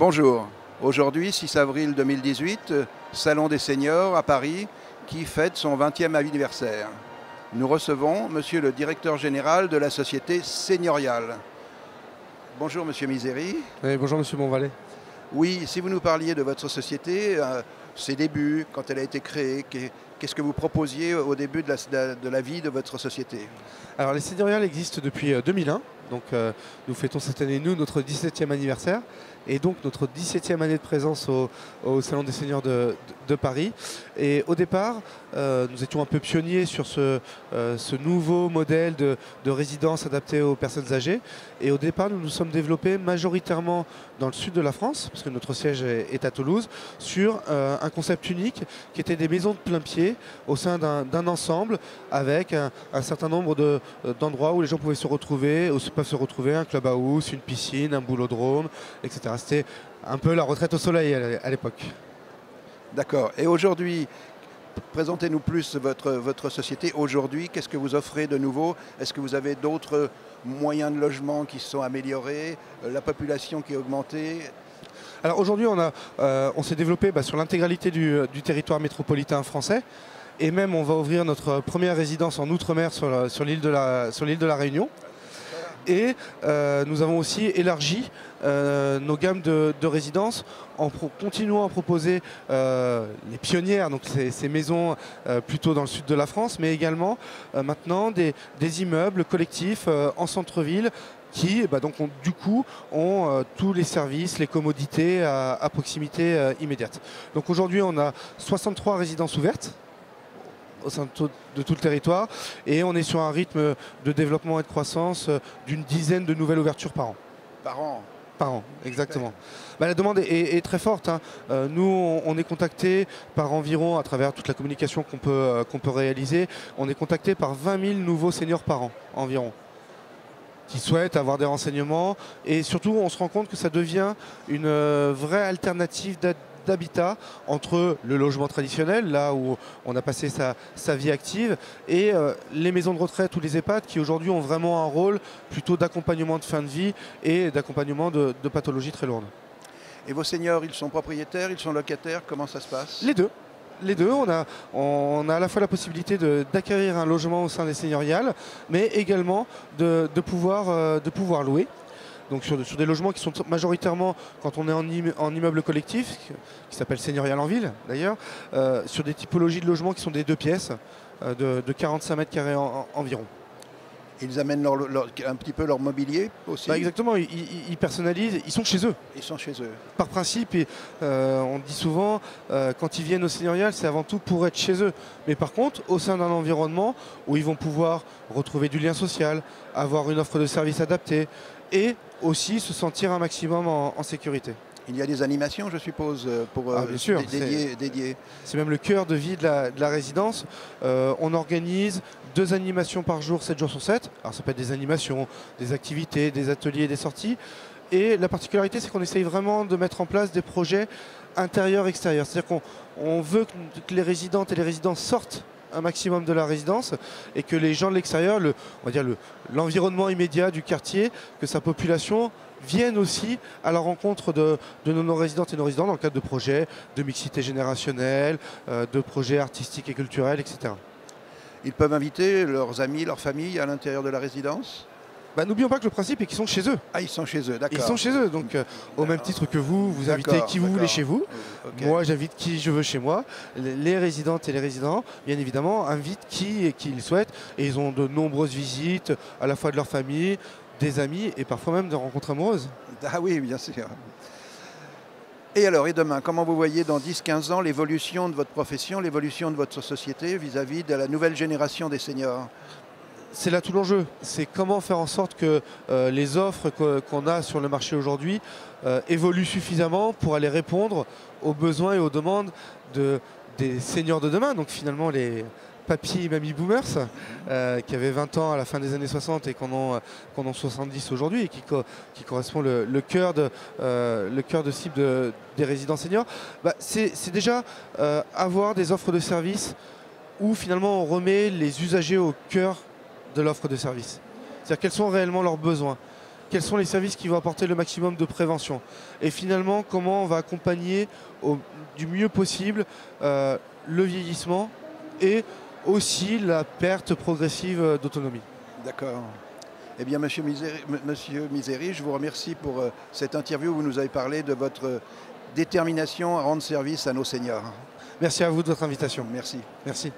Bonjour. Aujourd'hui, 6 avril 2018, Salon des seniors à Paris qui fête son 20e anniversaire. Nous recevons monsieur le directeur général de la société Seniorial. Bonjour monsieur Misery. Oui, bonjour monsieur Bonvalet. Oui, si vous nous parliez de votre société, ses débuts, quand elle a été créée, qu'est-ce que vous proposiez au début de la vie de votre société? Alors les Seniorial existent depuis 2001, donc nous fêtons cette année, nous, notre 17e anniversaire, et donc notre 17e année de présence au Salon des seniors de Paris. Et au départ, nous étions un peu pionniers sur ce nouveau modèle de résidence adaptée aux personnes âgées. Et au départ, nous nous sommes développés majoritairement dans le sud de la France, parce que notre siège est à Toulouse, sur un concept unique qui était des maisons de plein pied au sein d'un ensemble avec un certain nombre d'endroits où les gens pouvaient se retrouver, un clubhouse, une piscine, un boulodrome, etc. C'était un peu la retraite au soleil à l'époque. D'accord. Et aujourd'hui, présentez-nous plus votre société. Aujourd'hui, qu'est-ce que vous offrez de nouveau? Est-ce que vous avez d'autres moyens de logement qui se sont améliorés? La population qui a augmenté? Alors aujourd'hui, on s'est développé sur l'intégralité du territoire métropolitain français. Et même, on va ouvrir notre première résidence en Outre-mer sur l'île de la Réunion. Et nous avons aussi élargi nos gammes de résidences en continuant à proposer les pionnières, donc ces maisons plutôt dans le sud de la France, mais également maintenant des immeubles collectifs en centre-ville qui du coup ont tous les services, les commodités à proximité immédiate. Donc aujourd'hui, on a 63 résidences ouvertes au sein de tout le territoire, et on est sur un rythme de développement et de croissance d'une dizaine de nouvelles ouvertures par an. Par an? Par an, exactement. La demande est très forte. Nous, on est contacté par environ, à travers toute la communication qu'on peut réaliser, on est contacté par 20 000 nouveaux seniors par an environ, qui souhaitent avoir des renseignements, et surtout on se rend compte que ça devient une vraie alternative d'habitat entre le logement traditionnel, là où on a passé sa vie active, et les maisons de retraite ou les EHPAD qui aujourd'hui ont vraiment un rôle plutôt d'accompagnement de fin de vie et d'accompagnement de pathologies très lourdes. Et vos seniors, ils sont propriétaires, ils sont locataires, comment ça se passe? Les deux. Les deux, on a à la fois la possibilité d'acquérir un logement au sein des Seniorial, mais également de pouvoir louer. Donc sur des logements qui sont majoritairement, quand on est en immeuble collectif, qui s'appelle Seniorial en ville d'ailleurs, sur des typologies de logements qui sont des 2 pièces de 45 mètres carrés environ. Ils amènent un petit peu leur mobilier aussi? Exactement, ils personnalisent, ils sont chez eux. Ils sont chez eux. Par principe, et on dit souvent, quand ils viennent au Seniorial, c'est avant tout pour être chez eux. Mais par contre, au sein d'un environnement où ils vont pouvoir retrouver du lien social, avoir une offre de services adaptée, et aussi se sentir un maximum en sécurité. Il y a des animations, je suppose, pour bien sûr, dédiées. C'est même le cœur de vie de la résidence. On organise 2 animations par jour, 7 jours sur 7. Alors ça peut être des animations, des activités, des ateliers, des sorties. Et la particularité, c'est qu'on essaye vraiment de mettre en place des projets intérieurs-extérieurs. C'est-à-dire qu'on veut que les résidentes et les résidents sortent un maximum de la résidence, et que les gens de l'extérieur, on va dire l'environnement immédiat du quartier, que sa population vienne aussi à la rencontre de nos résidentes et nos résidents dans le cadre de projets de mixité générationnelle, de projets artistiques et culturels, etc. Ils peuvent inviter leurs amis, leur famille à l'intérieur de la résidence? N'oublions pas que le principe est qu'ils sont chez eux. Ah, ils sont chez eux, d'accord. Ils sont chez eux, donc au même titre que vous invitez qui vous voulez chez vous. Okay. Moi, j'invite qui je veux chez moi. Les résidentes et les résidents, bien évidemment, invitent qui ils souhaitent. Et ils ont de nombreuses visites, à la fois de leur famille, des amis, et parfois même de rencontres amoureuses. Ah oui, bien sûr. Et alors, et demain, comment vous voyez dans 10-15 ans l'évolution de votre profession, l'évolution de votre société vis-à-vis de la nouvelle génération des seniors? C'est là tout l'enjeu. C'est comment faire en sorte que les offres qu'on a sur le marché aujourd'hui évoluent suffisamment pour aller répondre aux besoins et aux demandes des seniors de demain. Donc finalement, les papy et mamie boomers qui avaient 20 ans à la fin des années 60 et qu'on ont 70 aujourd'hui, et qui correspond le cœur de cible des résidents seniors. C'est déjà avoir des offres de services où finalement on remet les usagers au cœur de l'offre de service. C'est-à-dire quels sont réellement leurs besoins. quels sont les services qui vont apporter le maximum de prévention. Et finalement, comment on va accompagner du mieux possible le vieillissement et aussi la perte progressive d'autonomie. D'accord. Eh bien, Monsieur Misery, je vous remercie pour cette interview où vous nous avez parlé de votre détermination à rendre service à nos seniors. Merci à vous de votre invitation. Merci. Merci.